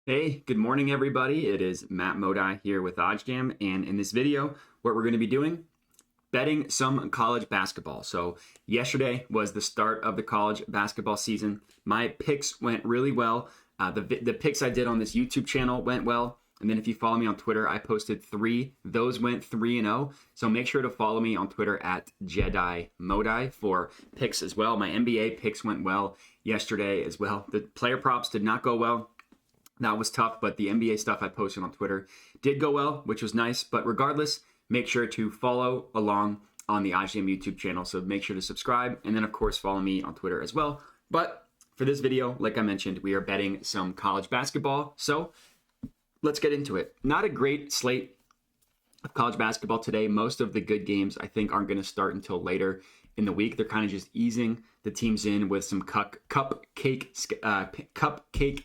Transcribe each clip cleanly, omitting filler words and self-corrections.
Hey, good morning, everybody. It is Matt Modi here with OddsJam, and in this video, what we're going to be doing, betting some college basketball. So yesterday was the start of the college basketball season. My picks went really well. The picks I did on this YouTube channel went well. And then if you follow me on Twitter, I posted 3. Those went 3-0. So make sure to follow me on Twitter at Jedi Modi for picks as well. My NBA picks went well yesterday as well. The player props did not go well. That was tough, but the NBA stuff I posted on Twitter did go well, which was nice. But regardless, make sure to follow along on the OddsJam YouTube channel. So make sure to subscribe, and then of course follow me on Twitter as well. But for this video, like I mentioned, we are betting some college basketball. So let's get into it. Not a great slate of college basketball today. Most of the good games I think aren't going to start until later in the week. They're kind of just easing the teams in with some cupcake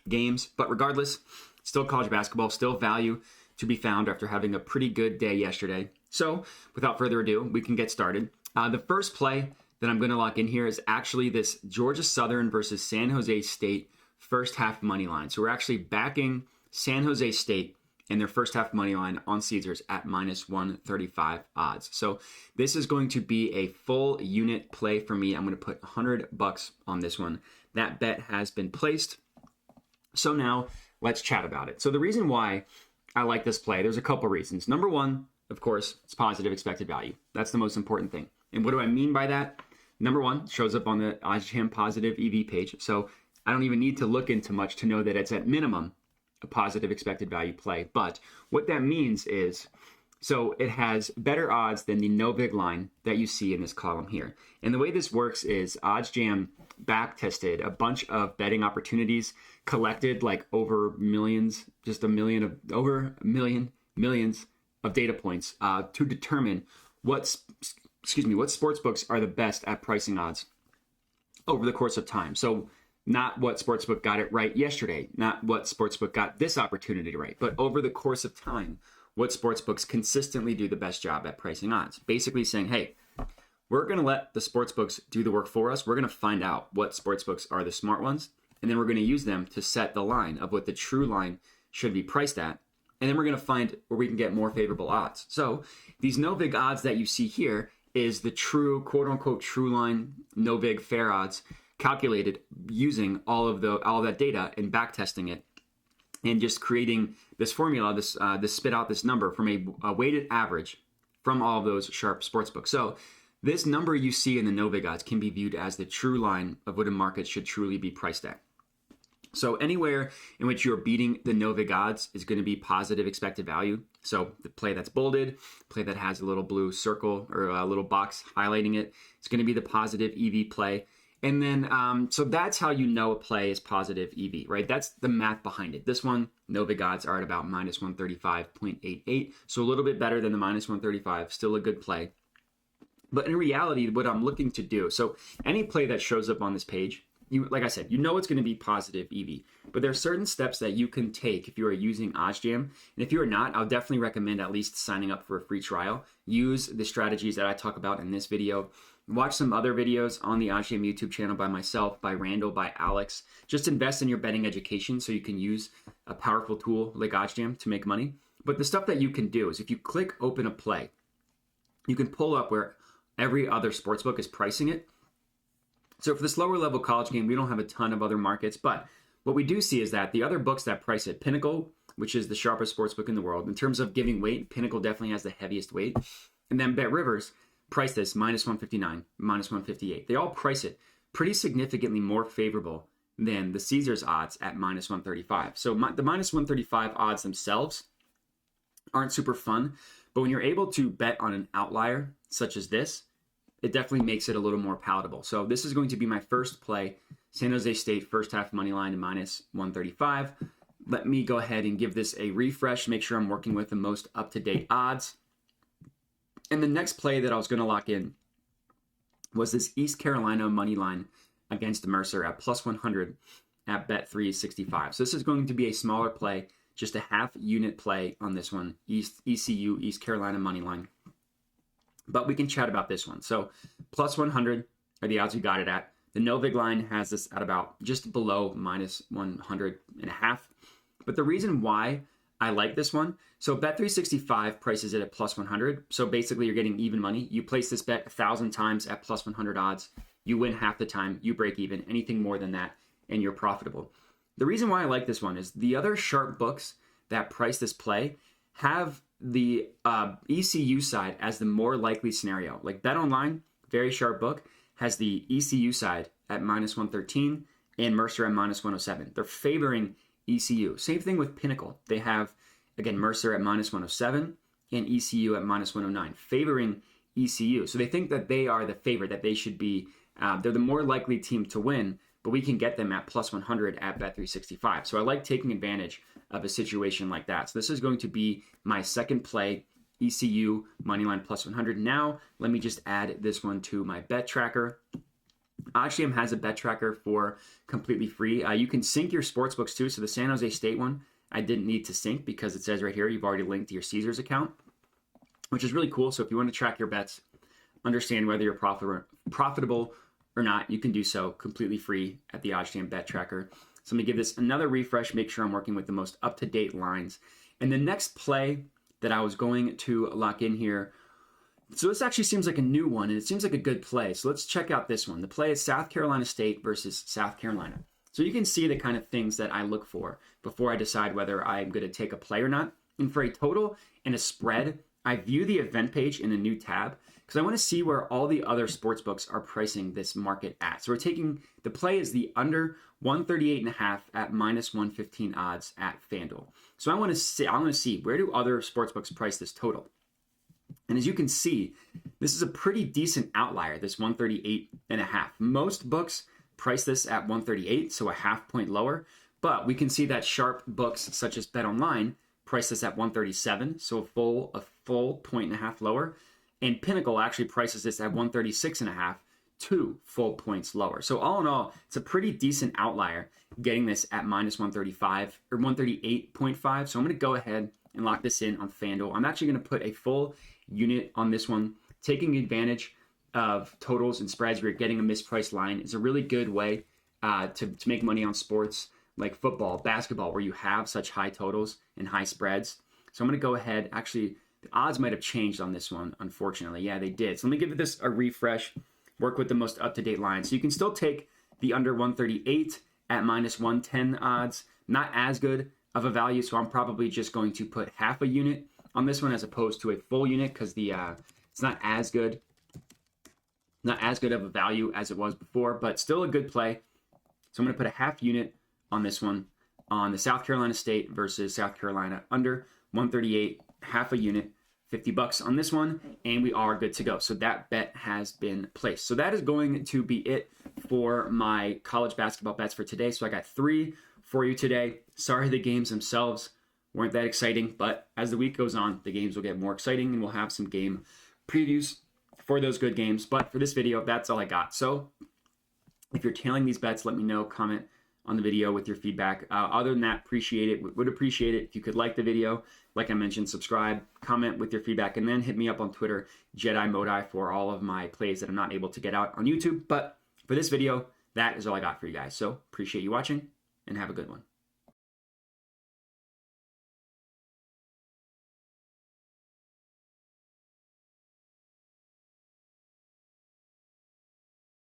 games. But regardless, still college basketball, still value to be found after having a pretty good day yesterday. So without further ado, we can get started. The first play that I'm going to lock in here is actually this Georgia Southern versus San Jose State first half money line. So we're actually backing San Jose State in their first half money line on Caesars at minus 135 odds. So this is going to be a full unit play for me. I'm going to put $100 on this one. That bet has been placed. So now let's chat about it. So the reason why I like this play, there's a couple reasons. Number one, of course, it's positive expected value. That's the most important thing. And what do I mean by that? Number one, shows up on the OddsJam positive EV page. So I don't even need to look into much to know that it's at minimum a positive expected value play. But what that means is, so it has better odds than the no vig line that you see in this column here. And the way this works is OddsJam back tested a bunch of betting opportunities, collected like over millions, just millions of data points to determine what sports books are the best at pricing odds over the course of time. So not what sportsbook got it right yesterday, not what sportsbook got this opportunity right, but over the course of time, what sportsbooks consistently do the best job at pricing odds. Basically saying, hey, we're going to let the sportsbooks do the work for us. We're going to find out what sportsbooks are the smart ones, and then we're going to use them to set the line of what the true line should be priced at. And then we're going to find where we can get more favorable odds. So these no vig odds that you see here is the true, quote unquote, true line, no vig fair odds, calculated using all of that data and back testing it and just creating this formula, this spit out this number from a weighted average from all of those sharp sportsbooks. So this number you see in the no vig odds can be viewed as the true line of what a market should truly be priced at. So anywhere in which you're beating the no vig odds is going to be positive expected value. So the play that's bolded, play that has a little blue circle or a little box highlighting it, it's going to be the positive EV play. And then, so that's how you know a play is positive EV, right? That's the math behind it. This one, no vig odds are at about minus 135.88. So a little bit better than the minus 135, still a good play. But in reality, what I'm looking to do, so any play that shows up on this page, like I said, you know it's going to be positive EV. But there are certain steps that you can take if you are using OddsJam. And if you are not, I'll definitely recommend at least signing up for a free trial. Use the strategies that I talk about in this video. Watch some other videos on the OddsJam YouTube channel by myself, by Randall, by Alex. Just invest in your betting education so you can use a powerful tool like OddsJam to make money. But the stuff that you can do is if you click open a play, you can pull up where every other sportsbook is pricing it. So for this lower level college game, we don't have a ton of other markets, but what we do see is that the other books that price it, Pinnacle, which is the sharpest sportsbook in the world, in terms of giving weight, Pinnacle definitely has the heaviest weight. And then Bet Rivers price this minus 159, minus 158. They all price it pretty significantly more favorable than the Caesars odds at minus 135. So the minus 135 odds themselves aren't super fun, but when you're able to bet on an outlier such as this, it definitely makes it a little more palatable. So this is going to be my first play, San Jose State first half money line to minus 135. Let me go ahead and give this a refresh, make sure I'm working with the most up-to-date odds. And the next play that I was going to lock in was this East Carolina money line against Mercer at plus 100 at Bet365. So this is going to be a smaller play, just a half unit play on this one, ECU, East Carolina money line. But we can chat about this one. So plus 100 are the odds we got it at. The no vig line has this at about just below minus 100.5. But the reason why I like this one, so Bet365 prices it at plus 100. So basically you're getting even money. You place this bet 1,000 times at plus 100 odds. You win half the time, you break even. Anything more than that, and you're profitable. The reason why I like this one is the other sharp books that price this play have the ECU side as the more likely scenario. Like BetOnline, very sharp book, has the ECU side at minus 113 and Mercer at minus 107. They're favoring ECU. Same thing with Pinnacle. They have, again, Mercer at minus 107 and ECU at minus 109, favoring ECU. So they think that they are the favorite, that they should be, they're the more likely team to win, but we can get them at plus 100 at Bet365. So I like taking advantage of a situation like that. So this is going to be my second play, ECU moneyline plus 100. Now, let me just add this one to my bet tracker. OddsJam has a bet tracker for completely free. You can sync your sports books too. So the San Jose State one, I didn't need to sync because it says right here, you've already linked to your Caesars account, which is really cool. So if you want to track your bets, understand whether you're profitable or not, you can do so completely free at the OddsJam bet tracker. So let me give this another refresh, make sure I'm working with the most up-to-date lines. And the next play that I was going to lock in here, so this actually seems like a new one, and it seems like a good play. So let's check out this one. The play is South Carolina State versus South Carolina. So you can see the kind of things that I look for before I decide whether I'm going to take a play or not. And for a total and a spread, I view the event page in a new tab because I want to see where all the other sports books are pricing this market at. So we're taking, the play is the under 138.5 at minus 115 odds at FanDuel. So I want to see where do other sports books price this total. And as you can see, this is a pretty decent outlier, this 138.5. Most books price this at 138, so a half point lower. But we can see that sharp books such as BetOnline price this at 137, so a full point and a half lower. And Pinnacle actually prices this at 136.5, 2 full points lower. So all in all, it's a pretty decent outlier getting this at minus 135 or 138.5. So I'm going to go ahead and lock this in on FanDuel. I'm actually going to put a full unit on this one. Taking advantage of totals and spreads where you're getting a mispriced line is a really good way to make money on sports like football, basketball, where you have such high totals and high spreads. So I'm going to go ahead. Actually, the odds might have changed on this one, unfortunately. Yeah, they did. So let me give this a refresh, work with the most up-to-date line. So you can still take the under 138 at minus 110 odds. Not as good of a value, so I'm probably just going to put half a unit on this one as opposed to a full unit because the it's not as good of a value as it was before, but still a good play. So I'm going to put a half unit on this one on the South Carolina State versus South Carolina under 138, half a unit, $50 on this one, and we are good to go. So that bet has been placed. So that is going to be it for my college basketball bets for today. So I got 3 for you today. Sorry the games themselves weren't that exciting, but as the week goes on, the games will get more exciting and we'll have some game previews for those good games. But for this video, that's all I got. So if you're tailing these bets, let me know, comment on the video with your feedback. Other than that, would appreciate it if you could like the video. Like I mentioned, subscribe, comment with your feedback, and then hit me up on Twitter, Jedi Modi, for all of my plays that I'm not able to get out on YouTube. But for this video, that is all I got for you guys. So appreciate you watching and have a good one.